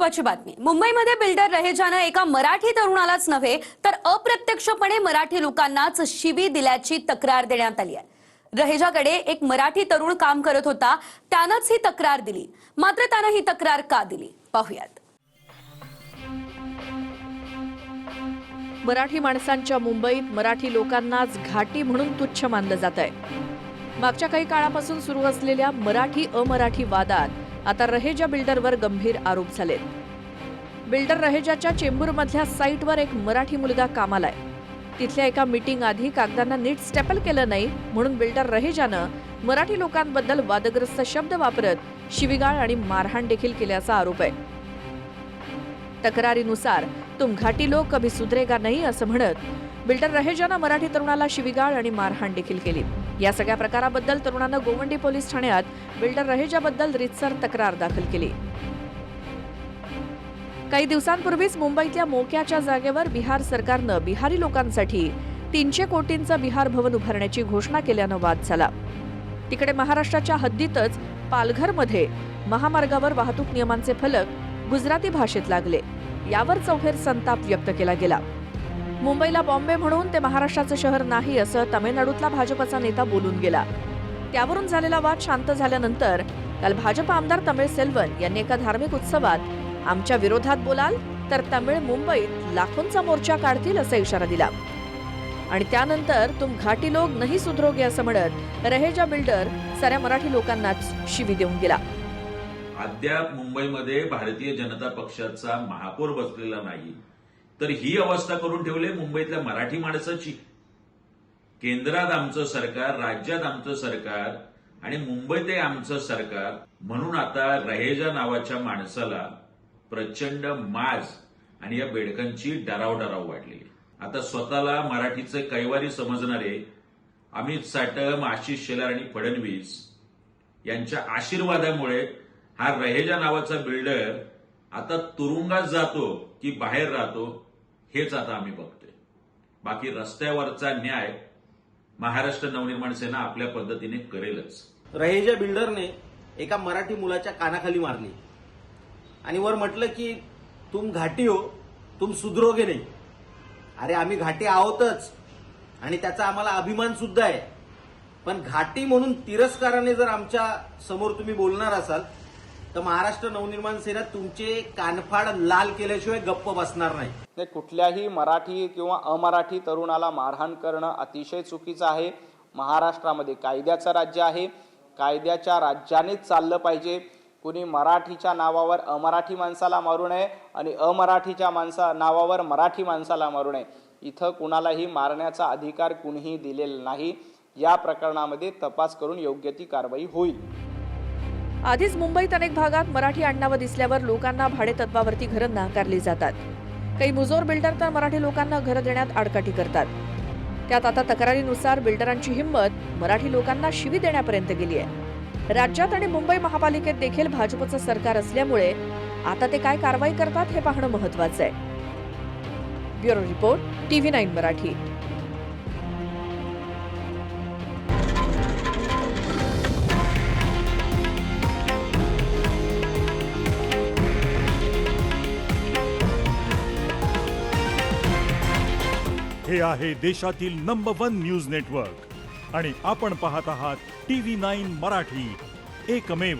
महत्त्वाची बातमी। मुंबईमध्ये बिल्डर रहेजानं एका मराठी तरुणालाच नव्हे तर अप्रत्यक्षपणे मराठी लोकांनाच शिवी दिल्याची तक्रार देण्यात आली आहे। रहेजाकडे एक मराठी तरुण काम करत होता, त्यानंच ही तक्रार दिली। मात्र त्यानं ही तक्रार का दिली पाहूयात। मराठी माणसांच्या मुंबईत मराठी लोकांनाच घाटी म्हणून तुच्छ मानलं जातंय। मागच्या काही काळापासून सुरू असलेल्या मराठी अमराठी वादात आता रहेजा बिल्डरवर गंभीर आरोप झालेत। बिल्डर रहेजाच्या चेंबूरमधल्या साईटवर एक मराठी मुलगा कामाला आहे। तिथल्या एका मीटिंग आधी कागदांना नीट स्टेपल केलं नाही म्हणून बिल्डर रहेजानं मराठी लोकांबद्दल वादग्रस्त शब्द वापरत शिवीगाळ आणि मारहाण देखील केल्याचा आरोप आहे। तक्रारीनुसार तुम घाटी लोग कभी सुधरेगा नहीं असं म्हणत बिल्डर रहेजानं मराठी तरुणाला शिवीगाळ आणि मारहाण देखील केली। या सगळ्या प्रकाराबद्दल तरुणानं गोवंडी पोलीस ठाण्यात बिल्डर रहेजाबद्दल रीतसर तक्रार दाखल केली। काही दिवसांपूर्वीच मुंबईतल्या मोक्याच्या जागेवर बिहार सरकारनं बिहारी लोकांसाठी 300 कोटींचं बिहार भवन उभारण्याची घोषणा केल्यानं वाद झाला। तिकडे महाराष्ट्राच्या हद्दीतच पालघरमध्ये महामार्गावर वाहतूक नियमांचे फलक गुजराती भाषेत लागले। यावर चौफेर संताप व्यक्त केला गेला। मुंबईला बॉम्बे म्हणून ते महाराष्ट्राचं शहर नाही असं तामिळनाडूतला भाजपचा नेता बोलून गेला। त्यावरून झालेला वाद शांत झाल्यानंतर काल भाजप आमदार तमिळ सेल्वन यांनी एका धार्मिक उत्सवात आमच्या विरोधात बोलाल तर तमिळ मुंबईत लाखोंचा मोर्चा काढतील असा इशारा दिला आणि त्यानंतर तुम घाटी लोग नहीं सुधरोगे असं म्हणत रहेजा बिल्डर साऱ्या मराठी लोकांनाच शिवी देऊन गेला। अद्याप मुंबईमध्ये भारतीय जनता पक्षाचा महापौर बसलेला नाही, तर ही अवस्था करून ठेवली मुंबईतल्या मराठी माणसाची। केंद्रात आमचं सरकार, राज्यात आमचं सरकार आणि मुंबईतही आमचं सरकार म्हणून आता रहेजा नावाच्या माणसाला प्रचंड माज आणि या बेडकांची डराव वाढलेली। आता स्वतःला मराठीचे कैवारी समजणारे अमित साटम, आशिष शेलार आणि फडणवीस यांच्या आशीर्वादामुळे हा रहेजा नावाचा बिल्डर आता तुरुंगात जातो की बाहेर राहतो हेच आता आम्ही बघतोय। बाकी रस्त्यावरचा न्याय महाराष्ट्र नवनिर्माण सेना आपल्या पद्धतीने करेलच। रहेजा बिल्डरने एका मराठी मुलाच्या कानाखाली मारली आणि वर म्हटलं की तुम घाटी हो, तुम सुधरोगे नाही। अरे आम्ही घाटी आहोतच आणि त्याचा आम्हाला अभिमान सुद्धा आहे, पण घाटी म्हणून तिरस्काराने जर आमच्या समोर तुम्ही बोलणार असाल तर महाराष्ट्र नवनिर्माण सेना तुमचे कानफाड लाल केल्याशिवाय गप्प बसणार नाही। कुठल्याही मराठी किंवा अमराठी तरुणाला मारहाण करणं अतिशय चुकीचं आहे। महाराष्ट्रामध्ये कायद्याचं राज्य आहे, कायद्याच्या राज्यानेच चाललं पाहिजे। कुणी मराठीच्या नावावर अमराठी माणसाला मारू नये आणि अमराठीच्या नावावर मराठी माणसाला मारू नये। इथं कुणालाही मारण्याचा अधिकार कुणीही दिलेला नाही। या प्रकरणामध्ये तपास करून योग्य ती कारवाई होईल। आधीच मुंबईत अनेक भागात मराठी आडनावं दिसल्यावर लोकांना भाडे तत्वावरती घरं नाकारली जातात। काही मुजोर बिल्डर तर मराठी लोकांना घरं देण्यात आडकाठी करतात। त्यात आता तक्रारीनुसार बिल्डरांची हिंमत मराठी लोकांना शिवी देण्यापर्यंत गेली आहे। राज्यात आणि मुंबई महापालिकेत देखील भाजपचं सरकार असल्यामुळे आता ते काय कारवाई करतात हे पाहणं महत्त्वाचं आहे। Bureau report TV9 Marathi. हे आहे देशातील नंबर 1 न्यूज नेटवर्क आणि आपण पाहत आहात TV9 मराठी, एकमेव।